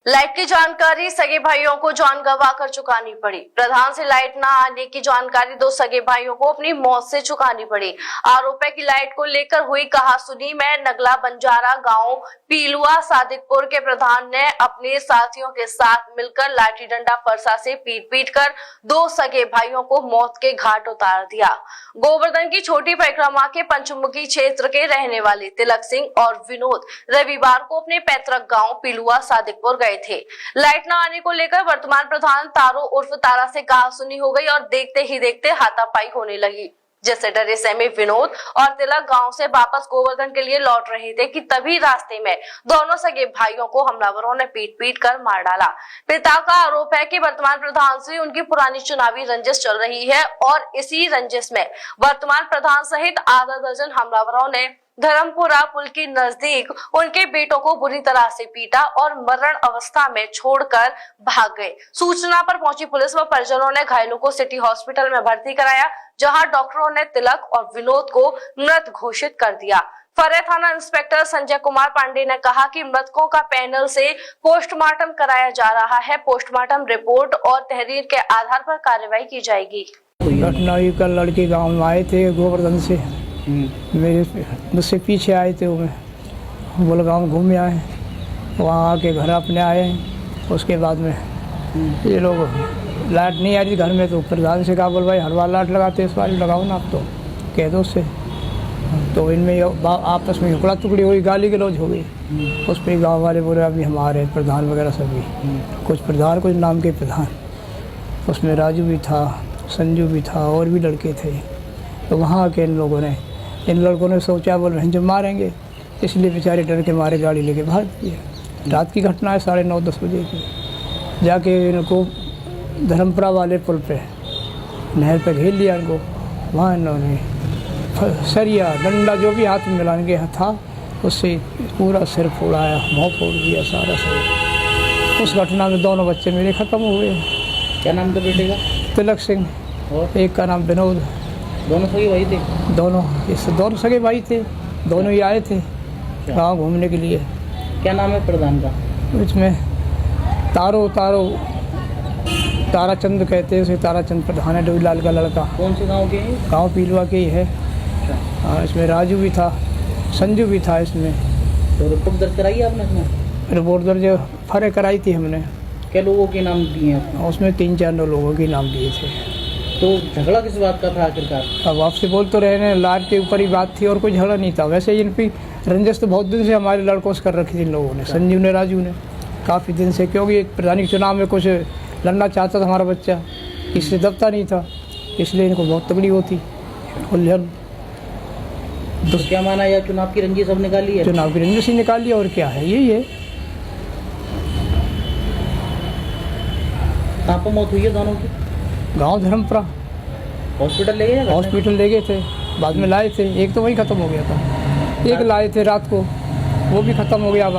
Light की जानकारी सगे भाइयों को जान गंवा कर चुकानी पड़ी। प्रधान से लाइट न आने की जानकारी दो सगे भाइयों को अपनी मौत से चुकानी पड़ी। आरोप है कि लाइट को लेकर हुई कहासुनी में नगला बंजारा गांव पीलुआ सादिकपुर के प्रधान ने अपने साथियों के साथ मिलकर लाठी डंडा फरसा से पीट पीट कर दो सगे भाइयों को मौत के घाट उतार दिया। गोवर्धन की छोटी परिक्रमा के पंचमुखी क्षेत्र के रहने वाले तिलक सिंह और विनोद रविवार को अपने पैतृक गांव पीलुआ सादिकपुर गए थे। लाइट न आने को लेकर वर्तमान प्रधान तारो उर्फ तारा से कहासुनी हो गई और देखते ही देखते हाथापाई होने लगी, जिससे डरे सहमे विनोद और तिलक गांव से वापस गोवर्धन के लिए लौट रहे थे कि तभी रास्ते में दोनों सगे भाइयों को हमलावरों ने पीट पीट कर मार डाला। पिता का आरोप है कि वर्तमान प्रधान से उनकी पुरानी चुनावी रंजिश चल रही है और इसी रंजिश में वर्तमान प्रधान सहित आधा दर्जन हमलावरों ने धर्मपुरा पुल के नजदीक उनके बेटों को बुरी तरह से पीटा और मरण अवस्था में छोड़कर भाग गए। सूचना पर पहुंची पुलिस व परिजनों ने घायलों को सिटी हॉस्पिटल में भर्ती कराया, जहां डॉक्टरों ने तिलक और विनोद को मृत घोषित कर दिया। फरे थाना इंस्पेक्टर संजय कुमार पांडे ने कहा कि मृतकों का पैनल से पोस्टमार्टम कराया जा रहा है। पोस्टमार्टम रिपोर्ट और तहरीर के आधार पर कार्रवाई की जाएगी। कल लड़के गाँव में आए थे गोवर्धन से, मेरे मुझसे पीछे आए थे। वो बोल गाँव घूमे आए, वहाँ आके घर अपने आए। उसके बाद में ये लोग लाइट नहीं आ रही घर में, तो प्रधान से कहा बोल भाई हर बार लाइट लगाते इस बार लगाओ ना, आप तो कह दो उससे। तो इनमें आपस में हुकड़ा टुकड़ी हुई, गाली गलौज हो गई। उस पर गाँव वाले बोले अभी हमारे प्रधान वगैरह सभी, कुछ प्रधान कुछ नाम के प्रधान, उसमें राजू भी था, संजू भी था और भी लड़के थे। तो वहाँ के इन लड़कों ने सोचा बोल रहे जो मारेंगे, इसलिए बेचारे डर के मारे गाड़ी लेके भाग दिया। रात की घटना है, 9:30-10 बजे की। जाके इनको धर्मपुरा वाले पुल पे नहर पे घेर लिया इनको। वहाँ इन्होंने सरिया डंडा जो भी हाथ में मिलाने के था उससे पूरा सिर फोड़ाया, मुँह फोड़ दिया सारा सिर। उस घटना में दोनों बच्चे मेरे ख़त्म हो गए। क्या नाम था बेटे का? तिलक सिंह और एक का नाम विनोद। दोनों सगे भाई थे? दोनों सगे भाई थे, दोनों ही आए थे गाँव घूमने के लिए। क्या नाम है प्रधान का? इसमें ताराचंद कहते हैं उसे, ताराचंद प्रधान है, डोईलाल का लड़का। कौन से गांव के हैं? गाँव पीलुआ के ही है। हाँ, इसमें राजू भी था, संजू भी था इसमें। तो रिपोर्ट दर्ज कराई आपने इसमें? रिपोर्ट दर्ज फरे कराई थी हमने। क्या लोगों के नाम दिए हैं? उसमें 3-4 लोगों के नाम दिए थे। तो झगड़ा किस बात का था आखिरकार? अब आपसे बोल तो रहे हैं, लाइट के ऊपर ही बात थी और कोई झगड़ा नहीं था। वैसे इन पर रंजिश तो बहुत दिन से हमारे लड़कों से कर रखी थी इन लोगों ने, संजू ने राजू ने, काफ़ी दिन से। क्योंकि प्रधानी चुनाव में कुछ लड़ना चाहता था हमारा बच्चा, इससे दबता नहीं था, इसलिए इनको बहुत तकलीफ होती उलझन। तो क्या माना या चुनाव की रंजिश सब निकाली है? चुनाव की रंजिश ही निकाली और क्या है, यही है। कहाँ पर मौत हुई है दोनों की? गाँव धर्मपुरा। हॉस्पिटल ले गए? हॉस्पिटल ले गए थे, बाद में लाए थे। एक तो वही ख़त्म हो गया था, एक लाए थे रात को, वो भी ख़त्म हो गया।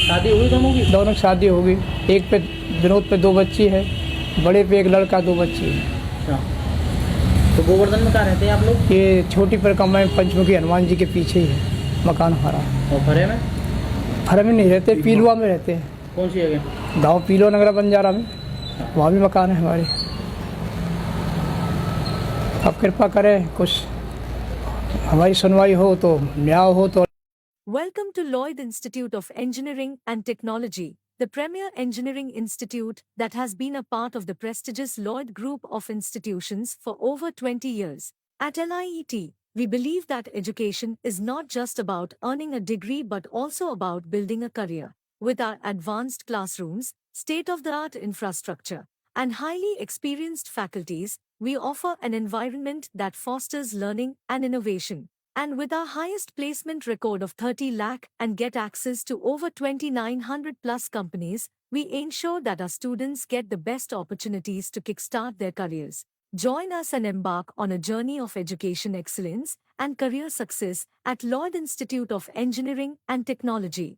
शादी हुई दोनों की? दोनों की शादी हो गई। एक पे विनोद पे 2 बच्ची है, बड़े पे एक लड़का 2 बच्ची है। अच्छा, तो गोवर्धन में कहाँ रहते हैं आप लोग? ये छोटी परिक्रमा में पंचमुखी हनुमान जी के पीछे ही है मकान हमारा। और फरे में? फरे में नहीं रहते, पीलुआ में रहते हैं। कौन सी जगह? गाँव पीलुआ नगरा बंजारा में, वहाँ भी मकान है हमारे। अब कृपा करें कुछ हमारी सुनवाई हो तो, न्याय हो तो। Welcome to Lloyd Institute of Engineering and Technology, the premier engineering institute that has been a part of the prestigious Lloyd Group of institutions for over 20 years. At LIET, we believe that education is not just about earning a degree but also about building a career. With our advanced classrooms, state-of-the-art infrastructure, and highly experienced faculties, we offer an environment that fosters learning and innovation. And with our highest placement record of 30 lakh and get access to over 2,900 plus companies, we ensure that our students get the best opportunities to kickstart their careers. Join us and embark on a journey of education excellence and career success at Lloyd Institute of Engineering and Technology.